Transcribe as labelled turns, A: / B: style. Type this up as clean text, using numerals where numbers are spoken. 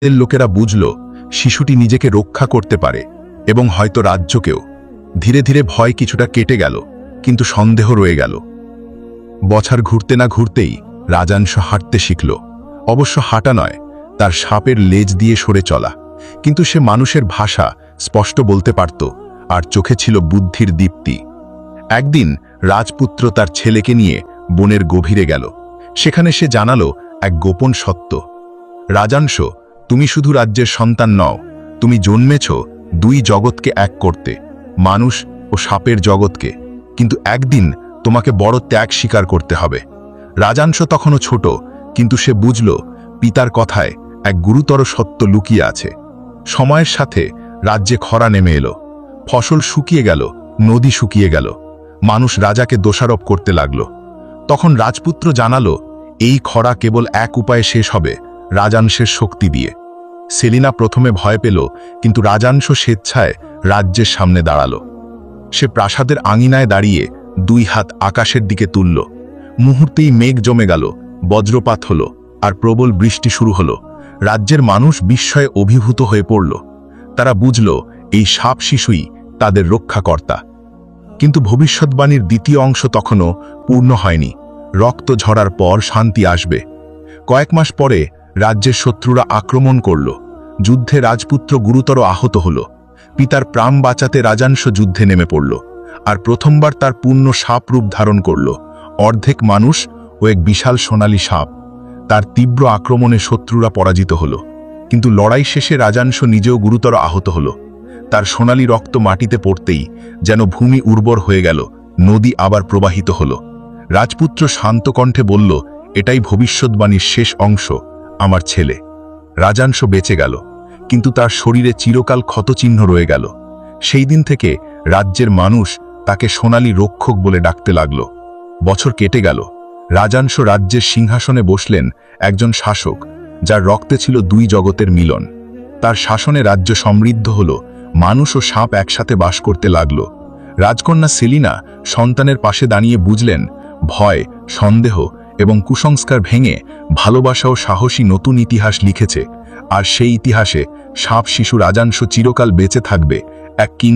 A: এর লোকেরা বুঝল শিশুটি নিজেকে রক্ষা করতে পারে এবং হয়তো রাজ্যকেও। ধীরে ধীরে ভয় কিছুটা কেটে গেল, কিন্তু সন্দেহ রয়ে গেল। বছর ঘুরতে না ঘুরতেই রাজাংশ হাঁটতে শিখল। অবশ্য হাঁটা নয়, তার সাপের লেজ দিয়ে সরে চলা। কিন্তু সে মানুষের ভাষা স্পষ্ট বলতে পারত, আর চোখে ছিল বুদ্ধির দীপ্তি। একদিন রাজপুত্র তার ছেলেকে নিয়ে বনের গভীরে গেল। সেখানে সে জানালো এক গোপন সত্য। রাজাংশ, তুমি শুধু রাজ্যের সন্তান নও, তুমি জন্মেছ দুই জগৎকে এক করতে, মানুষ ও সাপের জগৎকে। কিন্তু একদিন তোমাকে বড় ত্যাগ স্বীকার করতে হবে। রাজাংশ তখনও ছোট, কিন্তু সে বুঝল পিতার কথায় এক গুরুতর সত্য লুকিয়ে আছে। সময়ের সাথে রাজ্যে খরা নেমে এলো। ফসল শুকিয়ে গেল, নদী শুকিয়ে গেল। মানুষ রাজাকে দোষারোপ করতে লাগল। তখন রাজপুত্র জানালো, এই খরা কেবল এক উপায়ে শেষ হবে, রাজাংশের শক্তি দিয়ে। সেলিনা প্রথমে ভয় পেল, কিন্তু রাজাংশ স্বেচ্ছায় রাজ্যের সামনে দাঁড়ালো। সে প্রাসাদের আঙিনায় দাঁড়িয়ে দুই হাত আকাশের দিকে তুলল। মুহূর্তেই মেঘ জমে গেল, বজ্রপাত হল, আর প্রবল বৃষ্টি শুরু হল। রাজ্যের মানুষ বিস্ময়ে অভিভূত হয়ে পড়ল। তারা বুঝল এই সাপ শিশুই তাদের রক্ষাকর্তা। কিন্তু ভবিষ্যৎবাণীর দ্বিতীয় অংশ তখনও পূর্ণ হয়নি। রক্ত ঝরার পর শান্তি আসবে। কয়েক মাস পরে রাজ্যের শত্রুরা আক্রমণ করল। যুদ্ধে রাজপুত্র গুরুতর আহত হল। পিতার প্রাণ বাঁচাতে রাজাংশ যুদ্ধে নেমে পড়ল, আর প্রথমবার তার পূর্ণ সাপ রূপ ধারণ করল। অর্ধেক মানুষ ও এক বিশাল সোনালী সাপ। তার তীব্র আক্রমণে শত্রুরা পরাজিত হল, কিন্তু লড়াই শেষে রাজাংশ নিজেও গুরুতর আহত হল। তার সোনালী রক্ত মাটিতে পড়তেই যেন ভূমি উর্বর হয়ে গেল, নদী আবার প্রবাহিত হল। রাজপুত্র শান্ত কণ্ঠে বলল, এটাই ভবিষ্যৎবাণীর শেষ অংশ, আমার ছেলে। রাজাংশ বেঁচে গেল, কিন্তু তার শরীরে চিরকাল ক্ষতচিহ্ন রয়ে গেল। সেই দিন থেকে রাজ্যের মানুষ তাকে সোনালী রক্ষক বলে ডাকতে লাগল। বছর কেটে গেল। রাজাংশ রাজ্যের সিংহাসনে বসলেন, একজন শাসক যার রক্তে ছিল দুই জগতের মিলন। তার শাসনে রাজ্য সমৃদ্ধ হল, মানুষ ও সাপ একসাথে বাস করতে লাগল। রাজকন্যা সেলিনা সন্তানের পাশে দাঁড়িয়ে বুঝলেন, ভয়, সন্দেহ এবং কুসংস্কার ভেঙে ভালোবাসা ও সাহসী নতুন ইতিহাস লিখেছে। আর সেই ইতিহাসে সাপ শিশু রাজাংশ চিরকাল বেঁচে থাকবে, এক কিং।